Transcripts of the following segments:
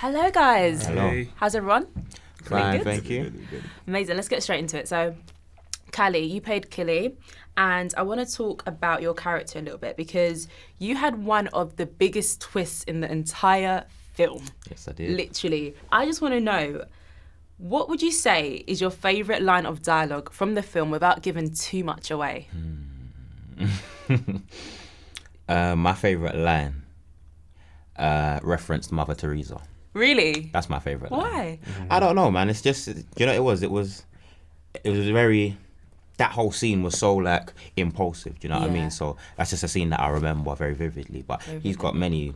Hello, guys. Hello. Hey. How's everyone? Fine, Good? thank you. Amazing. Let's get straight into it. So, Khali, you played Khali, and I want to talk about your character a little bit because you had one of the biggest twists in the entire film. Yes, I did. Literally. I just want to know, what would you say is your favourite line of dialogue from the film without giving too much away? My favourite line referenced Mother Teresa. Really? That's my favourite line. Why? I don't know, man. It's just, you know, it was very, that whole scene was so like impulsive, do you know what I Yeah. mean? So that's just a scene that I remember very vividly. But he's got many,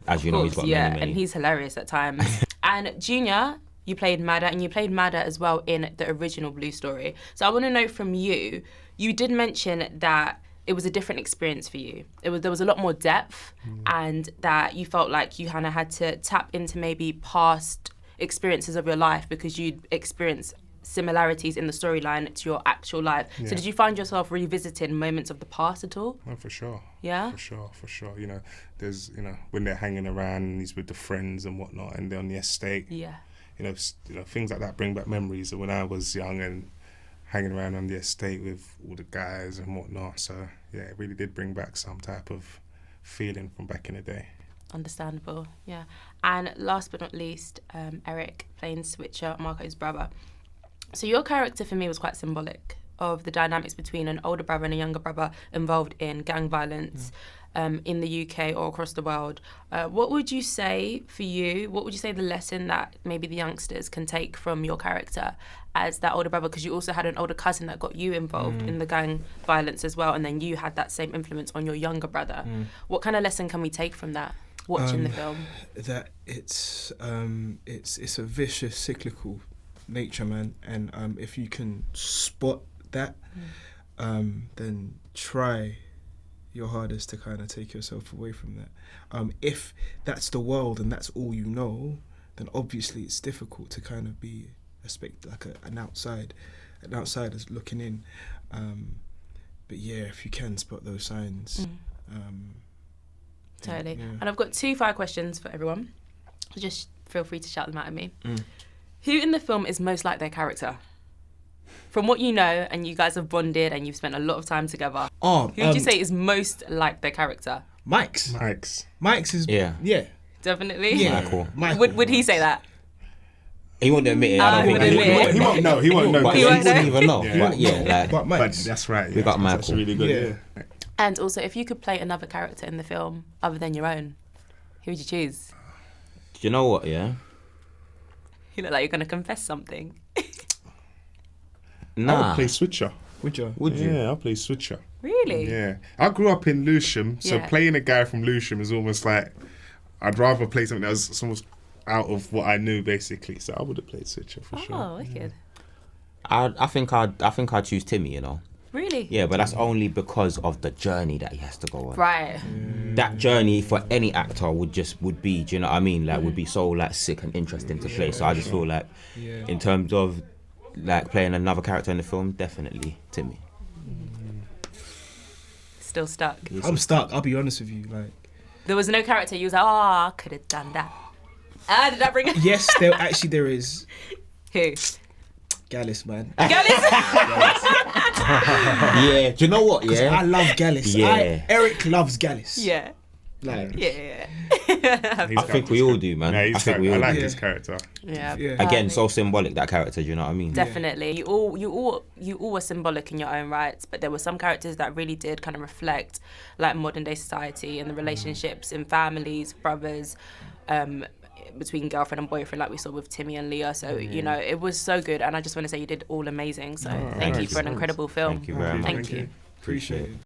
as you know, he's got yeah, many. and he's hilarious at times. And Junior, you played Madder, and you played Madder as well in the original Blue Story. So I want to know from you, you did mention that it was a different experience for you. There was a lot more depth, and that you felt like you kind of had to tap into maybe past experiences of your life because you'd experienced similarities in the storyline to your actual life. Yeah. So did you find yourself revisiting moments of the past at all? Oh, for sure. Yeah? For sure. You know, there's, when they're hanging around and he's with the friends and whatnot and they're on the estate. Yeah. Things like that bring back memories of when I was young and hanging around on the estate with all the guys and whatnot. So, yeah, it really did bring back some type of feeling from back in the day. Understandable, yeah. And last but not least, Eric playing Switcher, Marco's brother. So your character for me was quite symbolic of the dynamics between an older brother and a younger brother involved in gang violence in the UK or across the world. What would you say for you, what would you say the lesson that maybe the youngsters can take from your character as that older brother? Because you also had an older cousin that got you involved in the gang violence as well, and then you had that same influence on your younger brother. What kind of lesson can we take from that, watching the film? That it's a vicious cyclical nature, man, and if you can spot that, then try your hardest to kind of take yourself away from that. If that's the world and that's all you know, then obviously it's difficult to kind of be an outsider's looking in. But yeah, if you can spot those signs. Totally. Yeah. And I've got 2 fire questions for everyone. So just feel free to shout them out at me. Who in the film is most like their character? From what you know, and you guys have bonded and you've spent a lot of time together, who would you say is most like their character? Mike's is Yeah. Definitely? Yeah. Michael. Would he say that? He won't admit it. I don't he think wouldn't admit it. He won't know. He won't know. But He he won't know. wouldn't even know. Yeah. But yeah, but But Mike's. that's right. We got That's Michael. really good. Yeah. And also, if you could play another character in the film other than your own, who would you choose? Do you know what, yeah? You look like you're going to confess something. I Nah. would play Switcher. Would you? Would you? Yeah, I'll play Switcher. Really? Yeah. I grew up in Lewisham, so Yeah. playing a guy from Lewisham is almost like, I'd rather play something that was almost out of what I knew, basically. So I would have played Switcher for sure. Oh, wicked. I think I'd choose Timmy, you know. Really? Yeah, but that's only because of the journey that he has to go on. Right. That journey for any actor would be, do you know what I mean? Like, would be so like sick and interesting to play. So I just feel like, in terms of like playing another character in the film, definitely Timmy. Still stuck. I'm stuck. I'll be honest with you. Like, There was no character you was like, oh, I could have done that. Did that bring it? yes, there is Who? Gallus, man. Gallus? Yeah, do you know what? I Yeah, love Gallus. Yeah. Eric loves Gallus. Yeah. Like, Yeah. I think we all do, man. Yeah, I think we all I like do. his character. Yeah. Yeah. Again, so symbolic, that character. Do you know what I mean? Definitely. You all were symbolic in your own rights, but there were some characters that really did kind of reflect like modern day society and the relationships in families, brothers, between girlfriend and boyfriend, like we saw with Timmy and Leah. So, it was so good, and I just want to say you did all amazing. So thank you for an incredible film. Thank you very much. Thank you. Appreciate it.